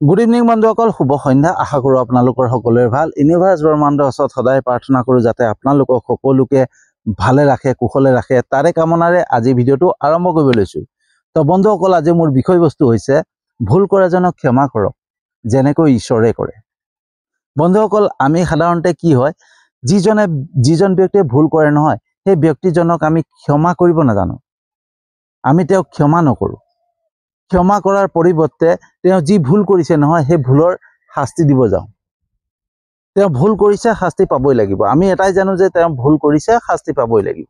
Good evening বন্ধুসকল, শুভ সন্ধ্যা। আশা কৰোঁ আপোনালোকৰ সকলোৰে ভাল। ইউনিভাৰ্ছ ব্ৰহ্মাণ্ডৰ ওচৰত সদায় প্ৰাৰ্থনা কৰোঁ যাতে আপোনালোকক সকলোকে ভালে ৰাখে, কুশলে ৰাখে। তাৰে কামনাৰে আজি ভিডিঅ'টো আৰম্ভ কৰিব লৈছোঁ। তো বন্ধুসকল, আজি মোৰ বিষয়বস্তু হৈছে ভুল কৰাজনক ক্ষমা কৰক যেনেকৈ ঈশ্বৰে কৰে। বন্ধুসকল, আমি সাধাৰণতে কি হয়, যিজন ব্যক্তিয়ে ভুল কৰে নহয়, সেই ব্যক্তিজনক আমি ক্ষমা কৰিব নাজানো, আমি তেওঁক ক্ষমা নকৰোঁ। ক্ষমা কৰাৰ পৰিৱৰ্তে তেওঁ যি ভুল কৰিছে নহয়, সেই ভুলৰ শাস্তি দিব যাওঁ। তেওঁ ভুল কৰিছে, শাস্তি পাবই লাগিব। আমি এটাই জানো যে তেওঁ ভুল কৰিছে, শাস্তি পাবই লাগিব।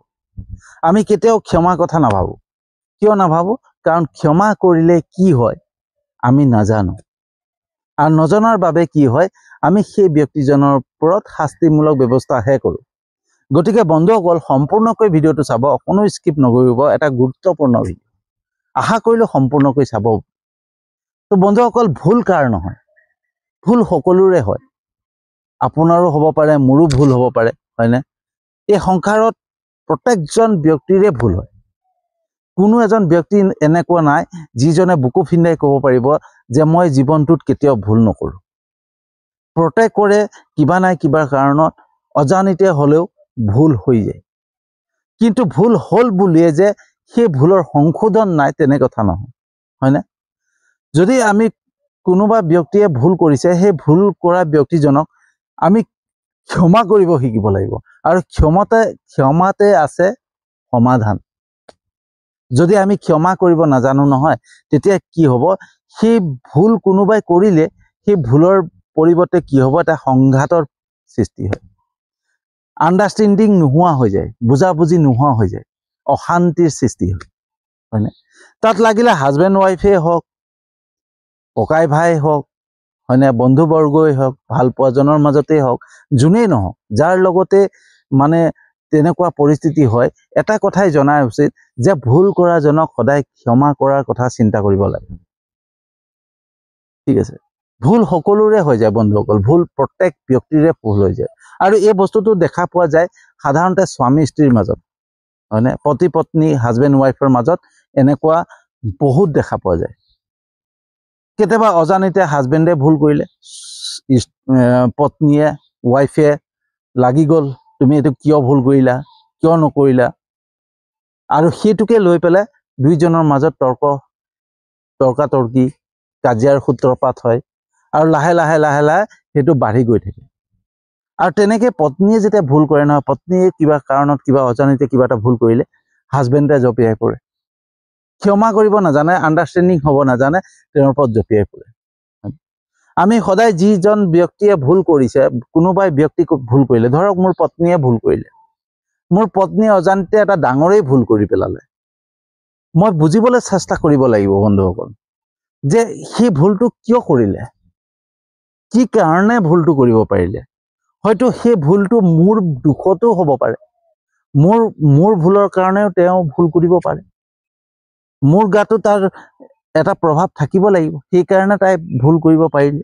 আমি কেতিয়াও ক্ষমাৰ কথা নাভাবোঁ। কিয় নাভাবোঁ? কাৰণ ক্ষমা কৰিলে কি হয় আমি নাজানো, আৰু নজনাৰ বাবে কি হয়, আমি সেই ব্যক্তিজনৰ ওপৰত শাস্তিমূলক ব্যৱস্থাহে কৰোঁ। গতিকে বন্ধুসকল, সম্পূৰ্ণকৈ ভিডিঅ'টো চাব, অকণো স্কিপ নকৰিব। এটা গুৰুত্বপূৰ্ণ ভিডিঅ', আশা কৰিলোঁ সম্পূৰ্ণকৈ চাব। তো বন্ধুসকল, ভুল কাৰ নহয়? ভুল সকলোৰে হয়। আপোনাৰো হ'ব পাৰে, মোৰো ভুল হ'ব পাৰে, হয়নে? এই সংসাৰত প্ৰত্যেকজন ব্যক্তিৰে ভুল হয়। কোনো এজন ব্যক্তি এনেকুৱা নাই যিজনে বুকু ফিন্দাই ক'ব পাৰিব যে মই জীৱনটোত কেতিয়াও ভুল নকৰোঁ। প্ৰত্যেকৰে কিবা নাই কিবা কাৰণত অজানিতে হ'লেও ভুল হৈ যায়। কিন্তু ভুল হ'ল বুলিয়ে যে সেই ভুলৰ সংশোধন নাই, তেনে কথা নহয়, হয়নে? যদি আমি কোনোবা ব্যক্তিয়ে ভুল কৰিছে, সেই ভুল কৰা ব্যক্তিজনক আমি ক্ষমা কৰিব শিকিব লাগিব। আৰু ক্ষমাতে আছে সমাধান। যদি আমি ক্ষমা কৰিব নাজানো নহয়, তেতিয়া কি হ'ব, সেই ভুল কোনোবাই কৰিলে সেই ভুলৰ পৰিৱৰ্তে কি হ'ব, এটা সংঘাতৰ সৃষ্টি হয়। আণ্ডাৰষ্টেণ্ডিং নোহোৱা হৈ যায়, বুজাবুজি নোহোৱা হৈ যায়, অশান্তিৰ সৃষ্টি হয়, হয়নে? তাত লাগিলে হাজবেণ্ড ৱাইফে হওক, ককাই ভাই হওক, হয়নে, বন্ধুবৰ্গই হওক, ভাল পোৱাজনৰ মাজতেই হওক, যোনেই নহওক, যাৰ লগতে মানে তেনেকুৱা পৰিস্থিতি হয়, এটা কথাই জনাই উচিত যে ভুল কৰাজনক সদায় ক্ষমা কৰাৰ কথা চিন্তা কৰিব লাগে। ঠিক আছে? ভুল সকলোৰে হৈ যায় বন্ধুসকল, ভুল প্ৰত্যেক ব্যক্তিৰে ভুল হৈ যায়। আৰু এই বস্তুটো দেখা পোৱা যায় সাধাৰণতে স্বামী স্ত্ৰীৰ মাজত, হয়নে? পতি পত্নী, হাজবেণ্ড ৱাইফৰ মাজত এনেকুৱা বহুত দেখা পোৱা যায়। কেতিয়াবা অজানিতে হাজবেণ্ডে ভুল কৰিলে, পত্নীয়ে, ৱাইফে লাগি গ'ল, তুমি এইটো কিয় ভুল কৰিলা, কিয় নকৰিলা, আৰু সেইটোকে লৈ পেলাই দুইজনৰ মাজত তৰ্কাতৰ্কি, কাজিয়াৰ সূত্ৰপাত হয়, আৰু লাহে লাহে সেইটো বাঢ়ি গৈ থাকে। আৰু তেনেকে পত্নীয়ে যেতিয়া ভুল কৰে নহয়, পত্নীয়ে কিবা কাৰণত, কিবা অজানিতে কিবা এটা ভুল কৰিলে, হাজবেণ্ডে জঁপিয়াই পৰে, ক্ষমা কৰিব নাজানে, আণ্ডাৰষ্টেণ্ডিং হ'ব নাজানে, তেওঁৰ ওপৰত জঁপিয়াই পৰে। আমি সদায় যিজন ব্যক্তিয়ে ভুল কৰিছে, কোনোবাই ব্যক্তিক ভুল কৰিলে, ধৰক মোৰ পত্নীয়ে ভুল কৰিলে, মোৰ পত্নীয়ে অজানিতে এটা ডাঙৰেই ভুল কৰি পেলালে, মই বুজিবলৈ চেষ্টা কৰিব লাগিব বন্ধুসকল, যে সেই ভুলটো কিয় কৰিলে, কি কাৰণে ভুলটো কৰিব পাৰিলে। হয়তো সেই ভুলটো মোৰ দুখতো হ'ব পাৰে, মোৰ ভুলৰ কাৰণেও তেওঁ ভুল কৰিব পাৰে, মোৰ গাতো তাৰ এটা প্ৰভাৱ থাকিব লাগিব, সেইকাৰণে তাই ভুল কৰিব পাৰিলে,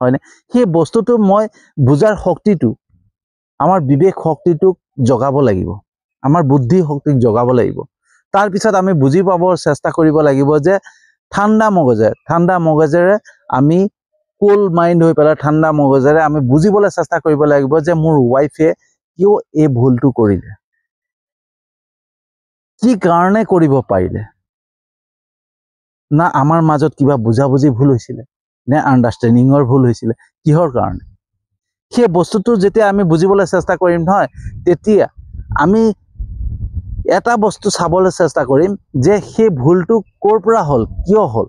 হয়নে? সেই বস্তুটো মই বুজাৰ শক্তিটো, আমাৰ বিবেক শক্তিটোক জগাব লাগিব, আমাৰ বুদ্ধি শক্তিক জগাব লাগিব। তাৰপিছত আমি বুজি পাব চেষ্টা কৰিব লাগিব যে ঠাণ্ডা মগজেৰে আমি কুল মাইণ্ড হৈ পেলাই ঠাণ্ডা মগজেৰে আমি বুজিবলৈ চেষ্টা কৰিব লাগিব যে মোৰ ৱাইফে কিয় এই ভুলটো কৰিলে, কি কাৰণে কৰিব পাৰিলে। না আমাৰ মাজত কিবা বুজাবুজি ভুল হৈছিলে, নে আণ্ডাৰষ্টেণ্ডিঙৰ ভুল হৈছিলে, কিহৰ কাৰণে? সেই বস্তুটো যেতিয়া আমি বুজিবলৈ চেষ্টা কৰিম নহয়, তেতিয়া আমি এটা বস্তু চাবলৈ চেষ্টা কৰিম যে সেই ভুলটো ক'ৰ পৰা হ'ল, কিয় হ'ল।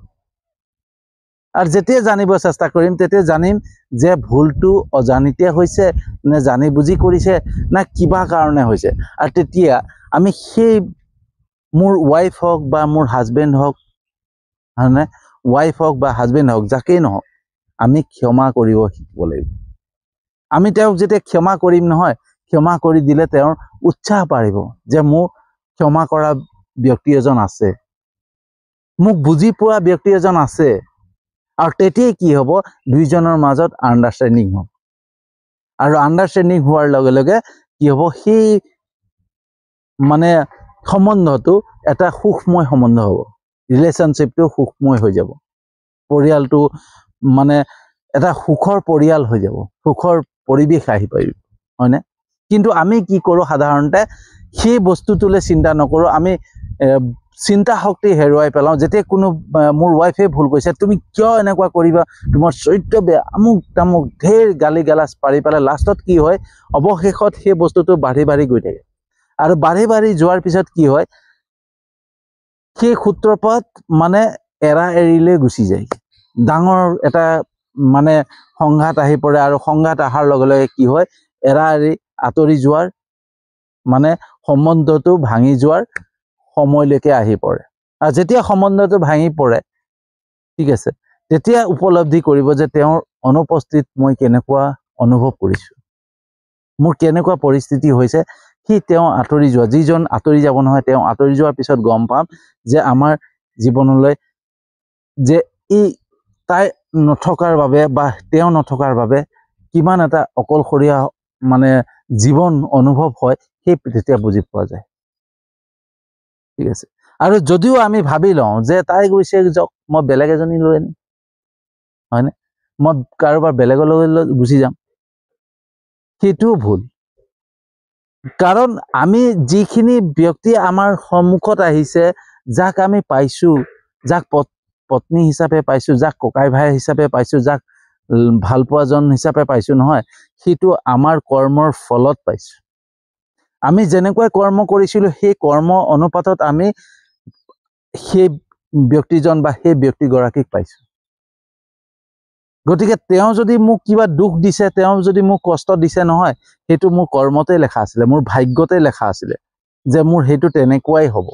আৰু যেতিয়া জানিব চেষ্টা কৰিম, তেতিয়া জানিম যে ভুলটো অজানিতে হৈছে, নে জানি বুজি কৰিছে, না কিবা কাৰণে হৈছে। আৰু তেতিয়া আমি সেই মোৰ ৱাইফ হওক বা মোৰ হাজবেণ্ড হওক, হয়নে, ৱাইফ হওক বা হাজবেণ্ড হওক, যাকেই নহওক, আমি ক্ষমা কৰিব শিকিব লাগিব। আমি তেওঁক যেতিয়া ক্ষমা কৰিম নহয়, ক্ষমা কৰি দিলে তেওঁৰ উৎসাহ বাঢ়িব যে মোক ক্ষমা কৰা ব্যক্তি এজন আছে, মোক বুজি পোৱা ব্যক্তি এজন আছে। আৰু তেতিয়াই কি হ'ব, দুইজনৰ মাজত আণ্ডাৰষ্টেণ্ডিং হ'ব, আৰু আণ্ডাৰষ্টেণ্ডিং হোৱাৰ লগে লগে কি হ'ব, সেই মানে সম্বন্ধটো এটা সুখময় সম্বন্ধ হ'ব, ৰিলেশ্যনশ্বিপটো সুখময় হৈ যাব, পৰিয়ালটো মানে এটা সুখৰ পৰিয়াল হৈ যাব, সুখৰ পৰিৱেশ আহি পাৰিব, হয়নে? কিন্তু আমি কি কৰোঁ সাধাৰণতে সেই বস্তুটোলৈ চিন্তা নকৰোঁ, আমি চিন্তা শক্তি হেৰুৱাই পেলাওঁ। যেতিয়া কোনো মোৰ ৱাইফে ভুল কৰিছে, তুমি কিয় এনেকুৱা কৰিবা, তোমাৰ চৰিত্ৰ বেয়া, আমুক তামুক ঢেৰ গালি গালাজ পাৰি পেলাই লাষ্টত কি হয়, অৱশেষত সেই বস্তুটো বাঢ়ি বাঢ়ি গৈ থাকে। আৰু বাঢ়ি বাঢ়ি যোৱাৰ পিছত কি হয়, সেই সূত্ৰপাত মানে এৰা এৰিলৈ গুচি যায়, ডাঙৰ এটা মানে সংঘাত আহি পৰে। আৰু সংঘাত অহাৰ লগে লগে কি হয়, এৰা এৰি আঁতৰি যোৱাৰ মানে সম্বন্ধটো ভাঙি যোৱাৰ সময়লৈকে আহি পৰে। আৰু যেতিয়া সম্বন্ধটো ভাঙি পৰে, ঠিক আছে, তেতিয়া উপলব্ধি কৰিব যে তেওঁৰ অনুপস্থিত মই কেনেকুৱা অনুভৱ কৰিছোঁ, মোৰ কেনেকুৱা পৰিস্থিতি হৈছে। তেওঁ আঁতৰি যোৱা, যিজন আঁতৰি যাব নহয়, তেওঁ আঁতৰি যোৱাৰ পিছত গম পাম যে আমাৰ জীৱনলৈ যে তাই নথকাৰ বাবে বা তেওঁ নথকাৰ বাবে কিমান এটা অকলশৰীয়া মানে জীৱন অনুভৱ হয়, সেই তেতিয়া বুজি পোৱা যায়, ঠিক আছে। আৰু যদিও আমি ভাবি লওঁ যে তাই গৈছে যাওক, মই বেলেগ এজনী লৈ আনিম, হয়নে, মই কাৰোবাৰ বেলেগৰ লৈ গুচি যাম, সেইটোও ভুল। কাৰণ আমি যিখিনি ব্যক্তি আমাৰ সন্মুখত আহিছে, যাক আমি পাইছোঁ, যাক পত্নী হিচাপে পাইছোঁ, যাক ককাই ভাই হিচাপে পাইছোঁ, যাক ভালপোৱাজন হিচাপে পাইছোঁ নহয়, সেইটো আমাৰ কৰ্মৰ ফলত পাইছোঁ। আমি যেনেকৈ কৰ্ম কৰিছিলোঁ, সেই কৰ্ম অনুপাতত আমি সেই ব্যক্তিজন বা সেই ব্যক্তিগৰাকীক পাইছোঁ। গতিকে তেওঁ যদি মোক কিবা দুখ দিছে, তেওঁ যদি মোক কষ্ট দিছে নহয়, সেইটো মোৰ কৰ্মতে লেখা আছিলে, মোৰ ভাগ্যতে লেখা আছিলে যে মোৰ সেইটো তেনেকুৱাই হ'ব।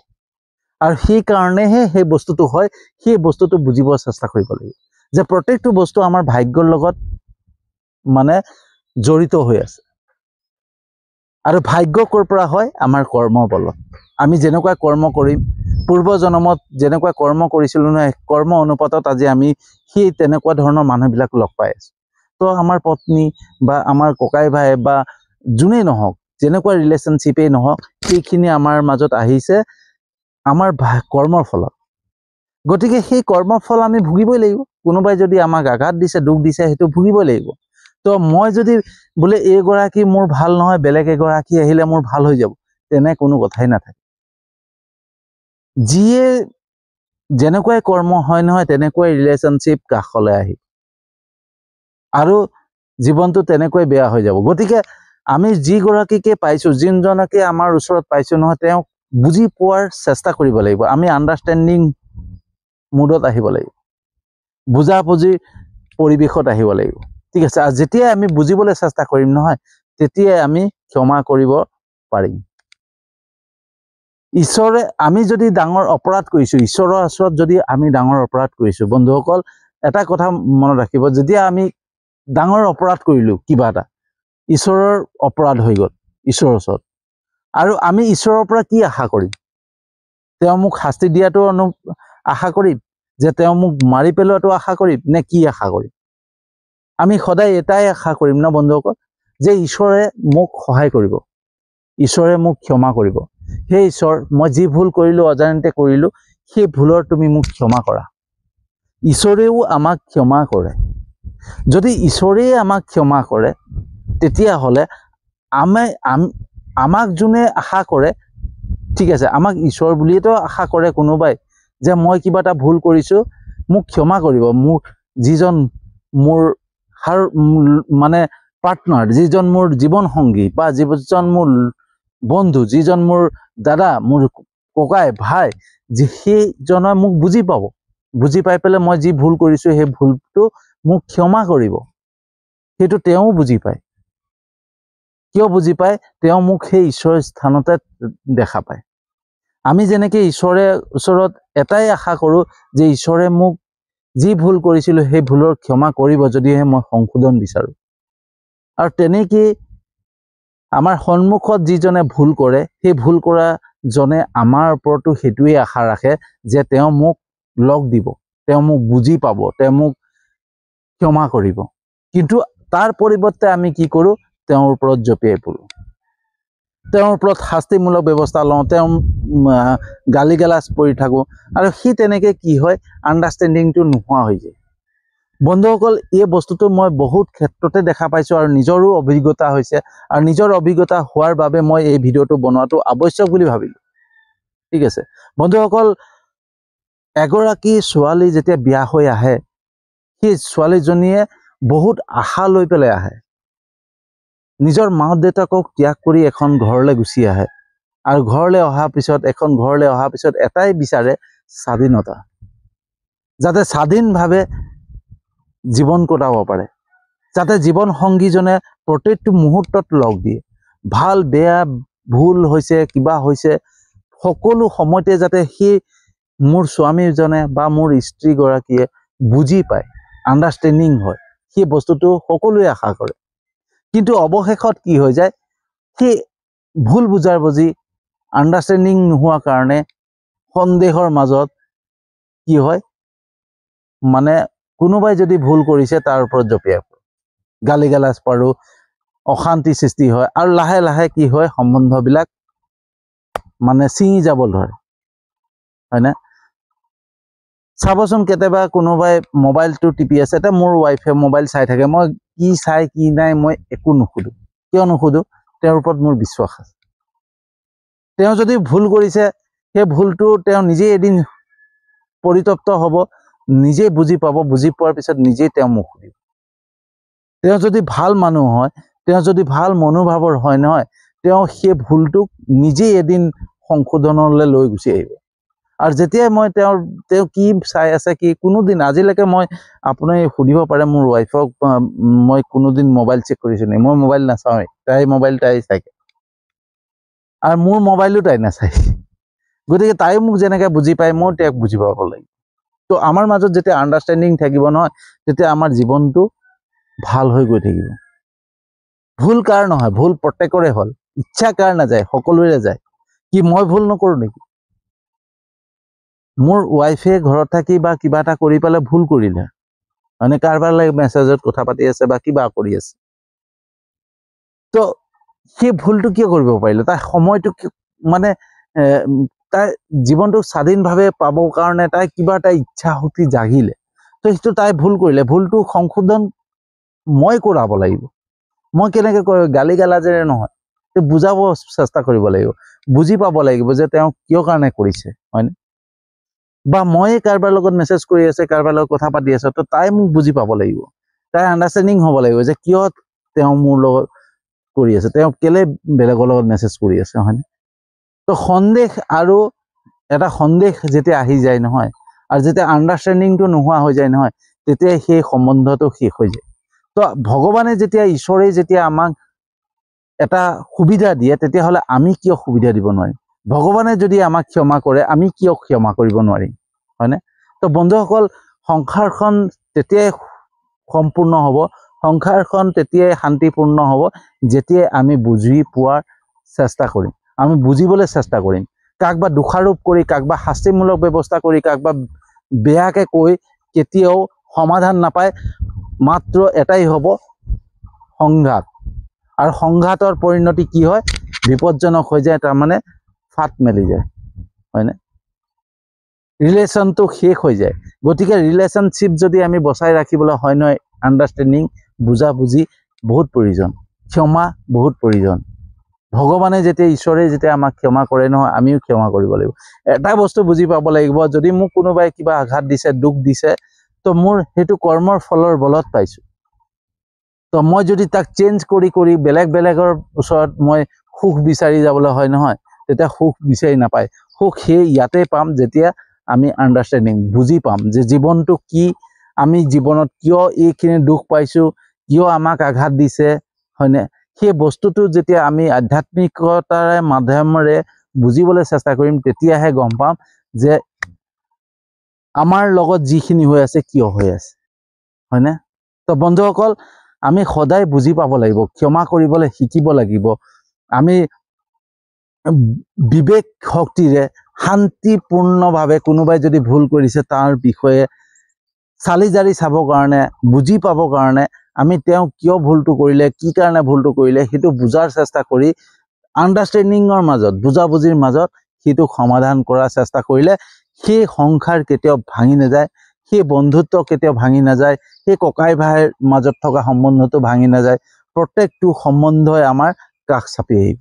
আৰু সেইকাৰণেহে সেই বস্তুটো হয়, সেই বস্তুটো বুজিব চেষ্টা কৰিব লাগিব যে প্ৰত্যেকটো বস্তু আমাৰ ভাগ্যৰ লগত মানে জড়িত হৈ আছে। আৰু ভাগ্য ক'ৰ পৰা হয়, আমাৰ কৰ্মৰ বলত। আমি যেনেকুৱা কৰ্ম কৰিম, পূৰ্ব জন্মত যেনেকুৱা কৰ্ম কৰিছিলোঁ নহয়, কৰ্ম অনুপাতত আজি আমি সেই তেনেকুৱা ধৰণৰ মানুহবিলাক লগ পাই আছোঁ। তো আমাৰ পত্নী বা আমাৰ ককাই ভাই বা যোনেই নহওক, যেনেকুৱা ৰিলেশ্যনশ্বিপেই নহওক, সেইখিনি আমাৰ মাজত আহিছে আমাৰ কৰ্মৰ ফলত। গতিকে সেই কৰ্মৰ ফল আমি ভুগিবই লাগিব। কোনোবাই যদি আমাক আঘাত দিছে, দুখ দিছে, সেইটো ভুগিবই লাগিব। তো মই যদি বোলে এইগৰাকী মোৰ ভাল নহয়, বেলেগ এগৰাকী আহিলে মোৰ ভাল হৈ যাব, তেনে কোনো কথাই নাথাকে। যিয়ে যেনেকুৱাই কৰ্ম হয় নহয়, তেনেকুৱাই ৰিলেশ্যনশ্বিপ কাষলৈ আহি আৰু জীৱনটো তেনেকৈ বেয়া হৈ যাব। গতিকে আমি যিগৰাকীকে পাইছোঁ, যিজনকে আমাৰ ওচৰত পাইছোঁ নহয়, তেওঁক বুজি পোৱাৰ চেষ্টা কৰিব লাগিব। আমি আণ্ডাৰষ্টেণ্ডিং মুডত আহিব লাগিব, বুজাবুজিৰ পৰিৱেশত আহিব লাগিব, ঠিক আছে। আৰু যেতিয়াই আমি বুজিবলৈ চেষ্টা কৰিম নহয়, তেতিয়াই আমি ক্ষমা কৰিব পাৰিম। ঈশ্বৰে, আমি যদি ডাঙৰ অপৰাধ কৰিছোঁ, ঈশ্বৰৰ ওচৰত যদি আমি ডাঙৰ অপৰাধ কৰিছোঁ, বন্ধুসকল এটা কথা মনত ৰাখিব, যেতিয়া আমি ডাঙৰ অপৰাধ কৰিলোঁ কিবা এটা, ঈশ্বৰৰ অপৰাধ হৈ গ'ল ঈশ্বৰৰ ওচৰত, আৰু আমি ঈশ্বৰৰ পৰা কি আশা কৰিম? তেওঁ মোক শাস্তি দিয়াটো আশা কৰিম, যে তেওঁ মোক মাৰি পেলোৱাটো আশা কৰিম, নে কি আশা কৰিম? আমি সদায় এটাই আশা কৰিম ন বন্ধুসকল, যে ঈশ্বৰে মোক সহায় কৰিব, ঈশ্বৰে মোক ক্ষমা কৰিব। সেই ঈশ্বৰ, মই যি ভুল কৰিলোঁ, অজানিতে কৰিলোঁ, সেই ভুলৰ তুমি মোক ক্ষমা কৰা। ঈশ্বৰেও আমাক ক্ষমা কৰে। যদি ঈশ্বৰেই আমাক ক্ষমা কৰে, তেতিয়াহ'লে আমাক যোনে আশা কৰে, ঠিক আছে, আমাক ঈশ্বৰ বুলিয়েতো আশা কৰে কোনোবাই, যে মই কিবা এটা ভুল কৰিছোঁ, মোক ক্ষমা কৰিব। মোক যিজন মোৰ মানে পাৰ্টনাৰ, যিজন মোৰ জীৱন সংগী বা যিজন মোৰ বন্ধু, যিজন মোৰ দাদা, মোৰ ককাই ভাই, সেইজনে মোক বুজি পাব, বুজি পাই পেলাই মই যি ভুল কৰিছোঁ, সেই ভুলটো মোক ক্ষমা কৰিব। সেইটো তেওঁ বুজি পায়। কিয় বুজি পায়? তেওঁ মোক সেই ঈশ্বৰৰ স্থানতে দেখা পায়। আমি যেনেকৈ ঈশ্বৰে ওচৰত এটাই আশা কৰোঁ, যে ঈশ্বৰে মোক যি ভুল কৰিছিলোঁ, সেই ভুলৰ ক্ষমা কৰিব, যদিহে মই সংশোধন বিচাৰোঁ। আৰু তেনেকেই আমাৰ সন্মুখত যিজনে ভুল কৰে, সেই ভুল কৰা জনে আমাৰ ওপৰতো সেইটোৱে আশা ৰাখে, যে তেওঁ মোক লগ দিব, তেওঁ মোক বুজি পাব, তেওঁ মোক ক্ষমা কৰিব। কিন্তু তাৰ পৰিৱৰ্তে আমি কি কৰোঁ? তেওঁৰ ওপৰত জঁপিয়াই পৰোঁ, তেওঁৰ ওপৰত শাস্তিমূলক ব্যৱস্থা লওঁ, তেওঁ গালি গালাজ পৰি থাকোঁ, আৰু সি তেনেকৈ কি হয়, আণ্ডাৰষ্টেণ্ডিংটো নোহোৱা হৈ যায়। বন্ধুসকল এই বস্তুটো মই বহুত ক্ষেত্ৰতে দেখা পাইছোঁ আৰু নিজৰো অভিজ্ঞতা হৈছে আৰু নিজৰ অভিজ্ঞতা হোৱাৰ বাবে মই এই ভিডিঅ'টো বনোৱাটো আৱশ্যক বুলি ভাবিলোঁ। ঠিক আছে বন্ধুসকল, এগৰাকী ছোৱালী যেতিয়া বিয়া হৈ আহে, সেই ছোৱালীজনীয়ে বহুত আশা লৈ পেলাই আহে। নিজৰ মাক দেউতাকক ত্যাগ কৰি এখন ঘৰলৈ গুচি আহে আৰু ঘৰলৈ অহাৰ পিছত এটাই বিচাৰে, স্বাধীনতা, যাতে স্বাধীনভাৱে জীৱন কটাব পাৰে, যাতে জীৱন সংগীজনে প্ৰত্যেকটো মুহূৰ্তত লগ দিয়ে, ভাল বেয়া ভুল হৈছে কিবা হৈছে সকলো সময়তে যাতে সেই মোৰ স্বামীজনে বা মোৰ স্ত্ৰীগৰাকীয়ে বুজি পায়, আণ্ডাৰষ্টেণ্ডিং হয়, সেই বস্তুটো সকলোৱে আশা কৰে। কিন্তু অৱশেষত কি হৈ যায়, সেই ভুল বুজাৰ বুজি আণ্ডাৰষ্টেণ্ডিং নোহোৱাৰ কাৰণে সন্দেহৰ মাজত কি হয়, মানে কোনোবাই যদি ভুল কৰিছে তাৰ ওপৰত জঁপিয়াই পৰে, গালি গালাজ পাৰোঁ, অশান্তি সৃষ্টি হয় আৰু লাহে লাহে কি হয়, সম্বন্ধবিলাক মানে ছিঙি যাব ধৰে, হয়নে? চাবচোন কেতিয়াবা কোনোবাই মোবাইলটো টিপি আছে, এতিয়া মোৰ ৱাইফে মোবাইল চাই থাকে, মই কি চাই কি নাই মই একো নুসুধোঁ। কিয় নুসুধোঁ? তেওঁৰ ওপৰত মোৰ বিশ্বাস আছে। তেওঁ যদি ভুল কৰিছে, সেই ভুলটো তেওঁ নিজেই এদিন পৰিতপ্ত হ'ব, নিজেই বুজি পাব, বুজি পোৱাৰ পিছত নিজেই তেওঁ মোক সুধিব। তেওঁ যদি ভাল মানুহ হয়, তেওঁ যদি ভাল মনোভাৱৰ হয় নহয়, তেওঁ সেই ভুলটোক নিজেই এদিন সংশোধনলৈ লৈ গুচি আহিব। আৰু যেতিয়াই মই তেওঁ কি চাই আছে কি কোনোদিন আজিলৈকে মই, আপুনি সুধিব পাৰে মোৰ ৱাইফক, মই কোনোদিন মোবাইল চেক কৰিছোঁ নি? মই মোবাইল নাচাওঁৱেই, তাই মোবাইল তাই চাই আৰু মোৰ মোবাইলো তাই নাচায়। গতিকে তাইও মোক যেনেকৈ বুজি পায় মই তেওঁক বুজি পাব লাগিব। তো আমাৰ মাজত যেতিয়া আণ্ডাৰষ্টেণ্ডিং থাকিব নহয়, তেতিয়া আমাৰ জীৱনটো ভাল হৈ গৈ থাকিব। ভুল কাৰ নহয়, ভুল প্ৰত্যেকৰে হ'ল, ইচ্ছা কাৰ নাযায়, সকলোৰে যায়। কি মই ভুল নকৰোঁ নেকি? মোৰ ৱাইফে ঘৰত থাকি বা কিবা এটা কৰি পেলাই ভুল কৰিলে, মানে কাৰোবাৰ লগত মেছেজত কথা পাতি আছে বা কিবা কৰি আছে, তো সেই ভুলটো কিয় কৰিব পাৰিলে? তাই সময়টো মানে তাই জীৱনটো স্বাধীনভাৱে পাবৰ কাৰণে তাই কিবা এটা ইচ্ছা শক্তি জাগিলে, তো সেইটো তাই ভুল কৰিলে, ভুলটো সংশোধন মই কৰাব লাগিব। মই কেনেকৈ কৰোঁ? গালি গালাজেৰে নহয়, বুজাব চেষ্টা কৰিব লাগিব, বুজি পাব লাগিব যে তেওঁ কিয় কাৰণে কৰিছে, হয়নে? বা ময়ে কাৰোবাৰ লগত মেছেজ কৰি আছে, কাৰোবাৰ লগত কথা পাতি আছে, তো তাই মোক বুজি পাব লাগিব, তাই আণ্ডাৰষ্টেণ্ডিং হ'ব লাগিব যে কিয় তেওঁ মোৰ লগত কৰি আছে, তেওঁ কেলে বেলেগৰ লগত মেছেজ কৰি আছে, হয়নে? তো সন্দেহ আৰু এটা সন্দেহ যেতিয়া আহি যায় নহয়, আৰু যেতিয়া আণ্ডাৰষ্টেণ্ডিংটো নোহোৱা হৈ যায় নহয়, তেতিয়া সেই সম্বন্ধটো শেষ হৈ যায়। তো ভগৱানে যেতিয়া, ঈশ্বৰে যেতিয়া আমাক এটা সুবিধা দিয়ে, তেতিয়াহ'লে আমি কিয় সুবিধা দিব নোৱাৰিম? ভগৱানে যদি আমাক ক্ষমা কৰে, আমি কিয় ক্ষমা কৰিব নোৱাৰিম, হয়নে? তো বন্ধুসকল, সংসাৰখন তেতিয়াই সম্পূৰ্ণ হ'ব, সংসাৰখন তেতিয়াই শান্তিপূৰ্ণ হ'ব, যেতিয়াই আমি বুজি পোৱাৰ চেষ্টা কৰিম, আমি বুজিবলৈ চেষ্টা কৰিম। কাকবা দোষাৰোপ কৰি, কাকবা শাস্তিমূলক ব্যৱস্থা কৰি, কাকবা বেয়াকৈ কৈ কেতিয়াও সমাধান নাপায়। মাত্ৰ এটাই হ'ব, সংঘাত। আৰু সংঘাতৰ পৰিণতি কি হয়? বিপদজনক হৈ যায়, তাৰমানে ফাট মেলি যায়, হয়নে? ৰিলেশ্যনটো শেষ হৈ যায়। গতিকে ৰিলেশ্যনশ্বিপ যদি আমি বচাই ৰাখিবলৈ হয় নহয়, আণ্ডাৰষ্টেণ্ডিং, বুজাবুজি বহুত প্ৰয়োজন, ক্ষমা বহুত প্ৰয়োজন। ভগৱানে যেতিয়া, ঈশ্বৰে যেতিয়া আমাক ক্ষমা কৰে নহয়, আমিও ক্ষমা কৰিব লাগিব। এটা বস্তু বুজি পাব লাগিব, যদি মোক কোনোবাই কিবা আঘাত দিছে, দুখ দিছে, তো মোৰ সেইটো কৰ্মৰ ফলৰ বলত পাইছোঁ। তো মই যদি তাক চেঞ্জ কৰি কৰি বেলেগৰ ওচৰত মই সুখ বিচাৰি যাবলৈ হয় নহয়, তেতিয়া সুখ বিচাৰি নাপায়। সুখ সেই ইয়াতে পাম যেতিয়া আমি আণ্ডাৰষ্টেণ্ডিং, বুজি পাম যে জীৱনটো কি, আমি জীৱনত কিয় এইখিনি দুখ পাইছোঁ, কিয় আমাক আঘাত দিছে, হয়নে? সেই বস্তুটো যেতিয়া আমি আধ্যাত্মিকতাৰ মাধ্যমেৰে বুজিবলৈ চেষ্টা কৰিম, তেতিয়াহে গম পাম যে আমাৰ লগত যিখিনি হৈ আছে কিয় হৈ আছে, হয়নে? তো বন্ধুসকল, আমি সদায় বুজি পাব লাগিব, ক্ষমা কৰিবলৈ শিকিব লাগিব। আমি বিবেক শক্তিৰে শান্তিপূৰ্ণভাৱে কোনোবাই যদি ভুল কৰিছে তাৰ বিষয়ে চালি জাৰি চাবৰ কাৰণে, বুজি পাবৰ কাৰণে আমি তেওঁ কিয় ভুলটো কৰিলে, কি কাৰণে ভুলটো কৰিলে, সেইটো বুজাৰ চেষ্টা কৰি আণ্ডাৰষ্টেণ্ডিঙৰ মাজত, বুজাবুজিৰ মাজত সেইটো সমাধান কৰাৰ চেষ্টা কৰিলে সেই সংসাৰ কেতিয়াও ভাঙি নাযায়, সেই বন্ধুত্ব কেতিয়াও ভাঙি নাযায়, সেই ককাই ভাইৰ মাজত থকা সম্বন্ধটো ভাঙি নাযায়, প্ৰত্যেকটো সম্বন্ধই আমাৰ কাষ চাপি আহিব।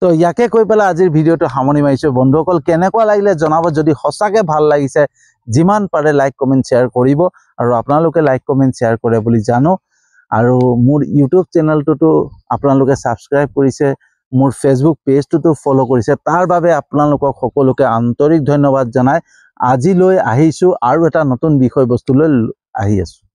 তো ইয়াকে কৈ পেলাই আজিৰ ভিডিঅ'টো সামৰণি মাৰিছোঁ। বন্ধুসকল কেনেকুৱা লাগিলে জনাব। যদি সঁচাকৈ ভাল লাগিছে যিমান পাৰে লাইক কমেণ্ট শ্বেয়াৰ কৰিব, আৰু আপোনালোকে লাইক কমেণ্ট শ্বেয়াৰ কৰে বুলি জানো। আৰু মোৰ ইউটিউব চেনেলটোতো আপোনালোকে ছাবস্ক্ৰাইব কৰিছে, মোৰ ফেচবুক পেজটোতো ফ'ল' কৰিছে, তাৰ বাবে আপোনালোকক সকলোকে আন্তৰিক ধন্যবাদ জনাই আজিলৈ আহিছোঁ আৰু এটা নতুন বিষয়বস্তু লৈ আহি আছোঁ।